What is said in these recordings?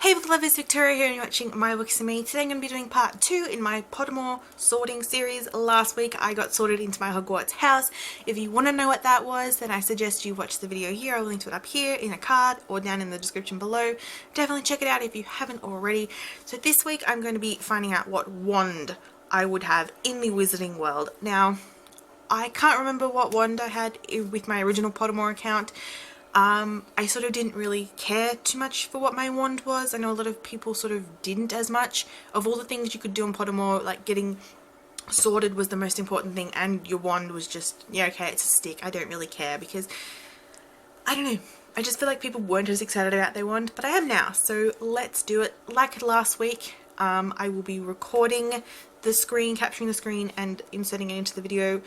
Hey book lovers, Victoria here and you're watching My Books and Me. Today I'm going to be doing part 2 in my Pottermore sorting series. Last week I got sorted into my Hogwarts house. If you want to know what that was, then I suggest you watch the video here. I'll link to it up here in a card or down in the description below. Definitely check it out if you haven't already. So this week I'm going to be finding out what wand I would have in the Wizarding World. Now, I can't remember what wand I had with my original Pottermore account. I sort of didn't really care too much for what my wand was. I know a lot of people sort of didn't as much. Of all the things you could do on Pottermore, like getting sorted was the most important thing, and your wand was just, yeah, okay, it's a stick. I don't really care because, I don't know, I just feel like people weren't as excited about their wand, but I am now, so let's do it. Like last week, I will be recording the screen, capturing the screen, and inserting it into the video.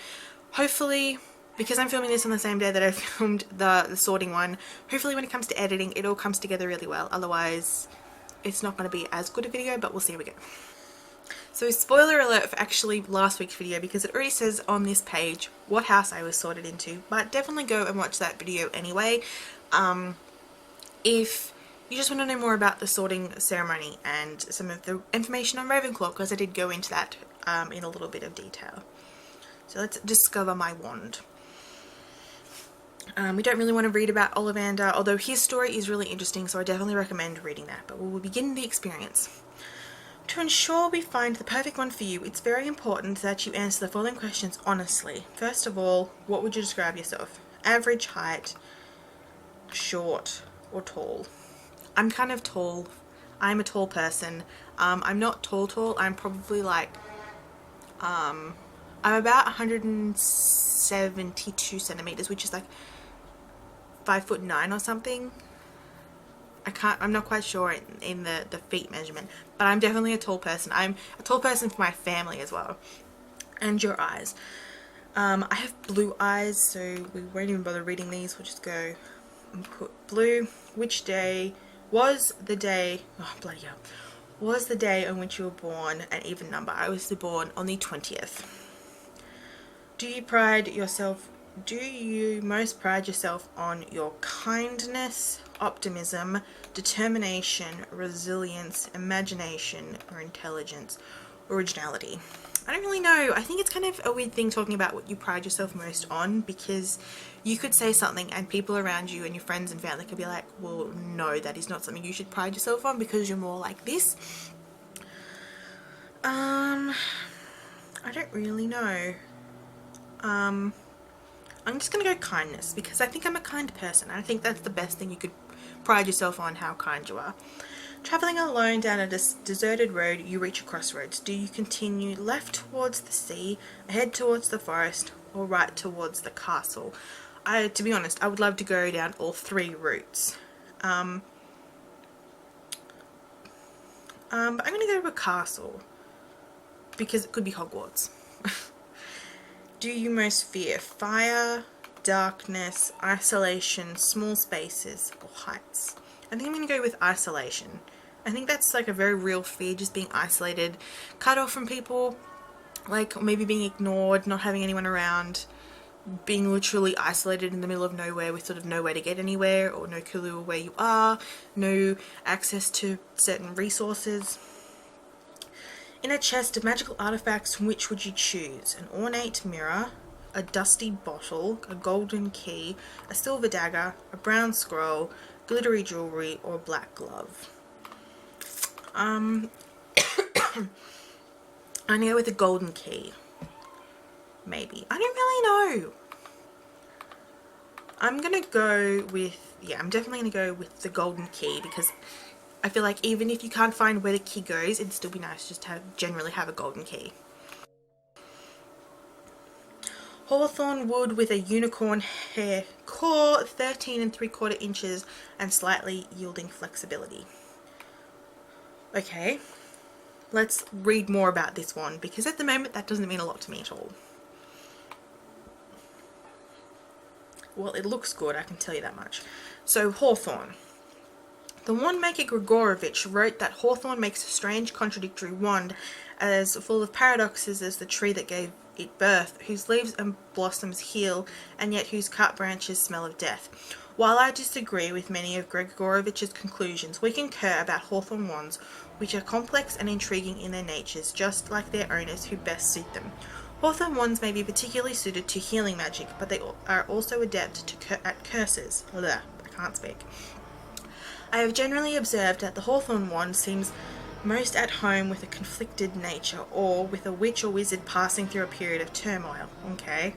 Hopefully, because I'm filming this on the same day that I filmed the sorting one, hopefully when it comes to editing it all comes together really well. Otherwise it's not going to be as good a video, but we'll see how we go. So spoiler alert for actually last week's video, because it already says on this page what house I was sorted into, but definitely go and watch that video anyway. If you just want to know more about the sorting ceremony and some of the information on Ravenclaw, because I did go into that in a little bit of detail. So let's discover my wand. We don't really want to read about Ollivander, although his story is really interesting, so I definitely recommend reading that, but we will begin the experience. To ensure we find the perfect one for you, it's very important that you answer the following questions honestly. First of all, what would you describe yourself? Average height, short, or tall? I'm kind of tall. I'm a tall person. I'm not tall, I'm probably like, I'm about 172 centimeters, which is like 5'9" or something. I'm not quite sure in the feet measurement, but I'm definitely a tall person. I'm a tall person for my family as well. And your eyes. I have blue eyes, so we won't even bother reading these. We'll just go and put blue. Which day was the day, oh bloody hell, was the day on which you were born? An even number. I was born on the 20th. Do you most pride yourself on your kindness, optimism, determination, resilience, imagination, or intelligence, originality? I don't really know. I think it's kind of a weird thing talking about what you pride yourself most on, because you could say something and people around you and your friends and family could be like, well, no, that is not something you should pride yourself on because you're more like this. I don't really know. I'm just gonna go kindness, because I think I'm a kind person. I think that's the best thing you could pride yourself on, how kind you are. Traveling alone down a deserted road, you reach a crossroads. Do you continue left towards the sea, ahead towards the forest, or right towards the castle? To be honest, I would love to go down all three routes. But I'm gonna go to a castle, because it could be Hogwarts. Do you most fear fire, darkness, isolation, small spaces, or heights? I think I'm going to go with isolation. I think that's like a very real fear, just being isolated, cut off from people, like maybe being ignored, not having anyone around, being literally isolated in the middle of nowhere with sort of nowhere to get anywhere, or no clue where you are, no access to certain resources. In a chest of magical artifacts, which would you choose? An ornate mirror, a dusty bottle, a golden key, a silver dagger, a brown scroll, glittery jewelry, or a black glove? I'm gonna go with a golden key. Maybe. I don't really know. I'm gonna go with, yeah, I'm definitely gonna go with the golden key, because I feel like even if you can't find where the key goes, it'd still be nice just to generally have a golden key. Hawthorn wood with a unicorn hair core, 13 3/4 inches, and slightly yielding flexibility. Okay, let's read more about this one, because at the moment that doesn't mean a lot to me at all. Well, it looks good, I can tell you that much. So, Hawthorn. The wandmaker Grigorovich wrote that Hawthorn makes a strange, contradictory wand, as full of paradoxes as the tree that gave it birth, whose leaves and blossoms heal, and yet whose cut branches smell of death. While I disagree with many of Gregorovich's conclusions, we concur about hawthorn wands, which are complex and intriguing in their natures, just like their owners who best suit them. Hawthorn wands may be particularly suited to healing magic, but they are also adept at curses. Blah, I can't speak. I have generally observed that the hawthorn wand seems most at home with a conflicted nature, or with a witch or wizard passing through a period of turmoil. Okay.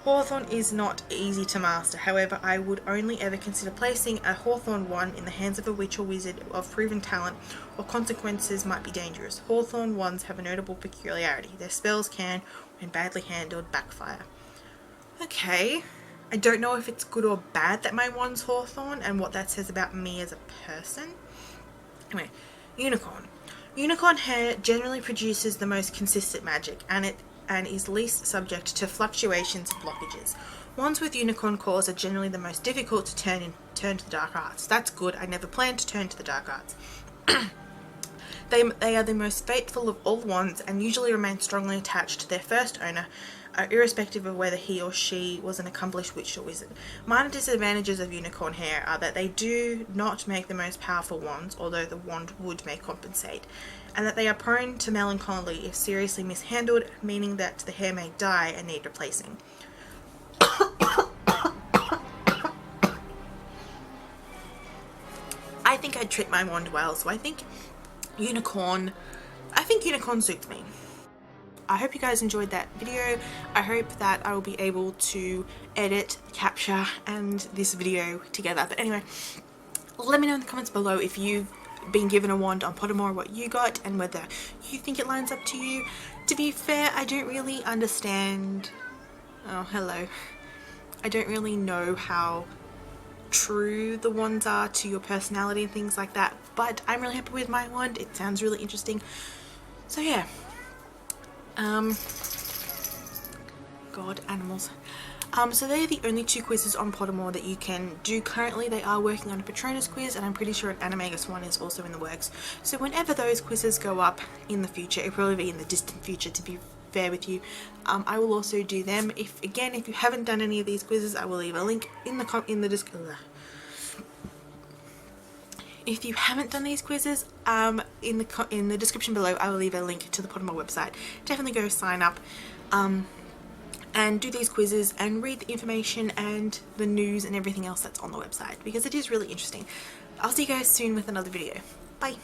Hawthorn is not easy to master, however I would only ever consider placing a hawthorn wand in the hands of a witch or wizard of proven talent, or consequences might be dangerous. Hawthorn wands have a notable peculiarity. Their spells can, when badly handled, backfire. Okay, I don't know if it's good or bad that my wand's hawthorn and what that says about me as a person. Anyway, unicorn. Unicorn hair generally produces the most consistent magic, and is least subject to fluctuations and blockages. Wands with unicorn cores are generally the most difficult to turn to the dark arts. That's good. I never planned to turn to the dark arts. They are the most faithful of all wands and usually remain strongly attached to their first owner, irrespective of whether he or she was an accomplished witch or wizard. Minor disadvantages of unicorn hair are that they do not make the most powerful wands, although the wand wood may compensate, and that they are prone to melancholy if seriously mishandled, meaning that the hair may die and need replacing. I think I'd treat my wand well, so I think unicorn suits me. I hope you guys enjoyed that video. I hope that I will be able to edit, capture, and this video together. But anyway, let me know in the comments below if you've been given a wand on Pottermore, what you got, and whether you think it lines up to you. To be fair, I don't really understand. Oh, hello. I don't really know how true the wands are to your personality and things like that, but I'm really happy with my wand. It sounds really interesting. So yeah. God, animals. So they're the only 2 quizzes on Pottermore that you can do currently. They are working on a Patronus quiz, and I'm pretty sure an Animagus one is also in the works. So whenever those quizzes go up in the future, it'll probably be in the distant future to be fair with you, I will also do them. If you haven't done any of these quizzes, I will leave a link in the description. If you haven't done these quizzes, in the description below, I will leave a link to the Pottermore website. Definitely go sign up and do these quizzes and read the information and the news and everything else that's on the website, because it is really interesting. I'll see you guys soon with another video. Bye!